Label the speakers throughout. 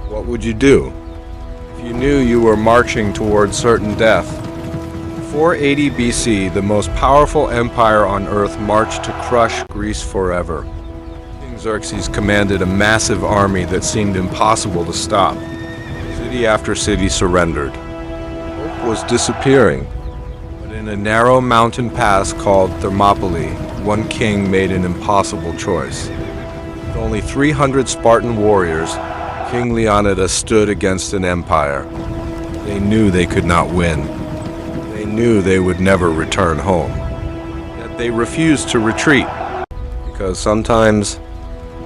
Speaker 1: What would you do if you knew you were marching towards certain death? 480 BC, the most powerful empire on Earth marched to crush Greece forever. King Xerxes commanded a massive army that seemed impossible to stop. City after city surrendered. Hope was disappearing, but in a narrow mountain pass called Thermopylae, one king made an impossible choice. With only 300 Spartan warriors, King Leonidas stood against an empire. They knew they could not win. They knew they would never return home. Yet they refused to retreat, because sometimes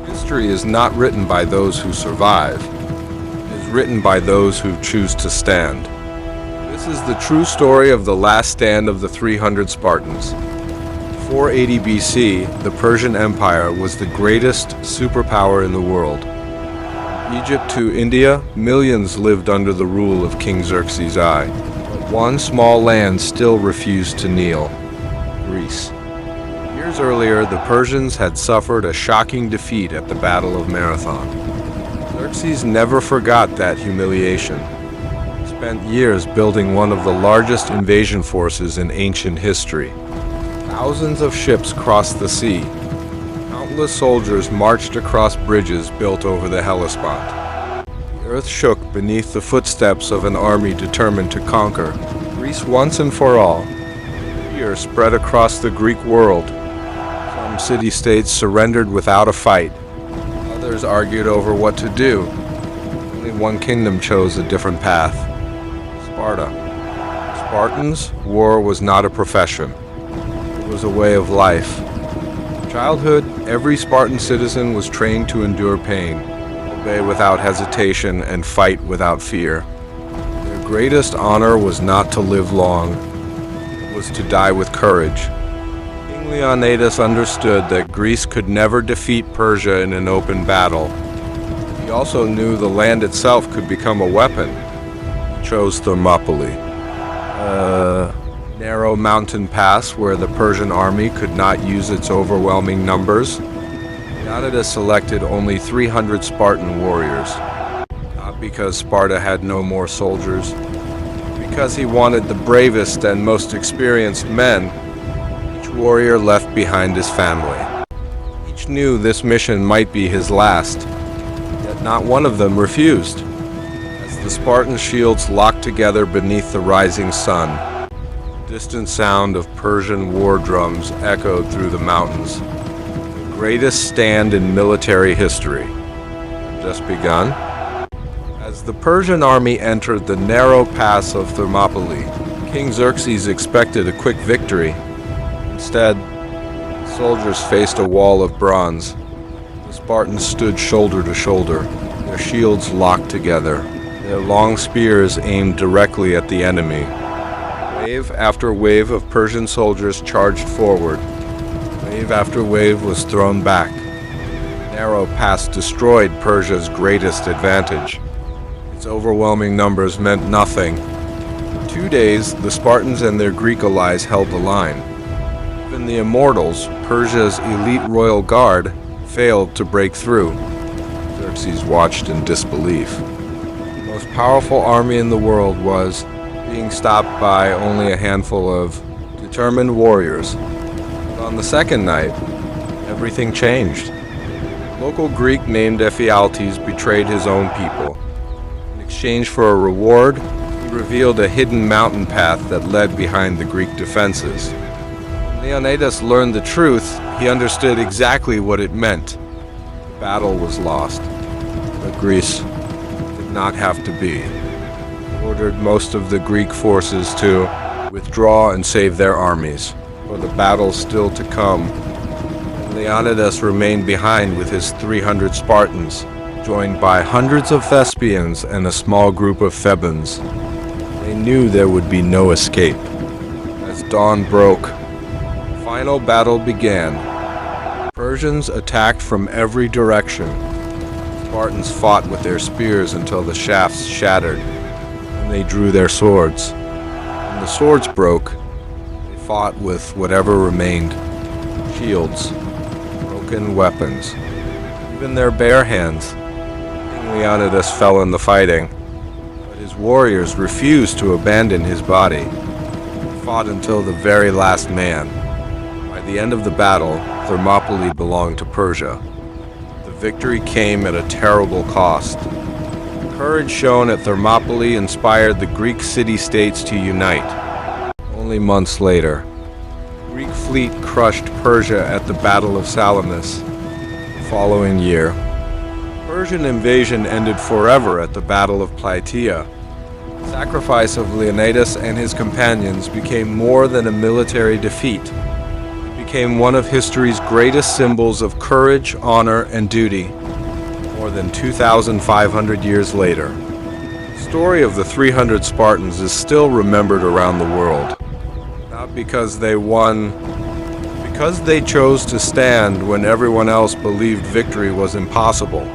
Speaker 1: history is not written by those who survive. It is written by those who choose to stand. This is the true story of the last stand of the 300 Spartans. 480 BC, the Persian Empire was the greatest superpower in the world. Egypt to India, millions lived under the rule of King Xerxes I. But one small land still refused to kneel: Greece. Years earlier, the Persians had suffered a shocking defeat at the Battle of Marathon. Xerxes never forgot that humiliation. He spent years building one of the largest invasion forces in ancient history. Thousands of ships crossed the sea. Countless soldiers marched across bridges built over the Hellespont. The earth shook beneath the footsteps of an army determined to conquer Greece once and for all. Fear spread across the Greek world. Some city-states surrendered without a fight. Others argued over what to do. Only one kingdom chose a different path: Sparta. For Spartans, war was not a profession. It was a way of life. From childhood, every Spartan citizen was trained to endure pain, obey without hesitation, and fight without fear. Their greatest honor was not to live long. It was to die with courage. King Leonidas understood that Greece could never defeat Persia in an open battle. He also knew the land itself could become a weapon. He chose Thermopylae, narrow mountain pass where the Persian army could not use its overwhelming numbers. Leonidas selected only 300 Spartan warriors, not because Sparta had no more soldiers, but because he wanted the bravest and most experienced men. Each warrior left behind his family. Each knew this mission might be his last, yet not one of them refused. As the Spartan shields locked together beneath the rising sun, the distant sound of Persian war drums echoed through the mountains. The greatest stand in military history had just begun. As the Persian army entered the narrow pass of Thermopylae, King Xerxes expected a quick victory. Instead, the soldiers faced a wall of bronze. The Spartans stood shoulder to shoulder, their shields locked together, their long spears aimed directly at the enemy. Wave after wave of Persian soldiers charged forward. Wave after wave was thrown back. The narrow pass destroyed Persia's greatest advantage. Its overwhelming numbers meant nothing. For 2 days, the Spartans and their Greek allies held the line. Even the Immortals, Persia's elite royal guard, failed to break through. Xerxes watched in disbelief. The most powerful army in the world was being stopped by only a handful of determined warriors. But on the second night, everything changed. A local Greek named Ephialtes betrayed his own people. In exchange for a reward, he revealed a hidden mountain path that led behind the Greek defenses. When Leonidas learned the truth, he understood exactly what it meant. The battle was lost, but Greece did not have to be. He ordered most of the Greek forces to withdraw and save their armies, for the battle still to come. And Leonidas remained behind with his 300 Spartans, joined by hundreds of Thespians and a small group of Thebans. They knew there would be no escape. As dawn broke, the final battle began. Persians attacked from every direction. Spartans fought with their spears until the shafts shattered, and they drew their swords. When the swords broke, they fought with whatever remained: shields, broken weapons, even their bare hands. King Leonidas fell in the fighting, but his warriors refused to abandon his body. They fought until the very last man. By the end of the battle, Thermopylae belonged to Persia. The victory came at a terrible cost. The courage shown at Thermopylae inspired the Greek city-states to unite. Only months later, the Greek fleet crushed Persia at the Battle of Salamis. The following year, Persian invasion ended forever at the Battle of Plataea. The sacrifice of Leonidas and his companions became more than a military defeat. It became one of history's greatest symbols of courage, honor, and duty. More than 2,500 years later, the story of the 300 Spartans is still remembered around the world. Not because they won, because they chose to stand when everyone else believed victory was impossible.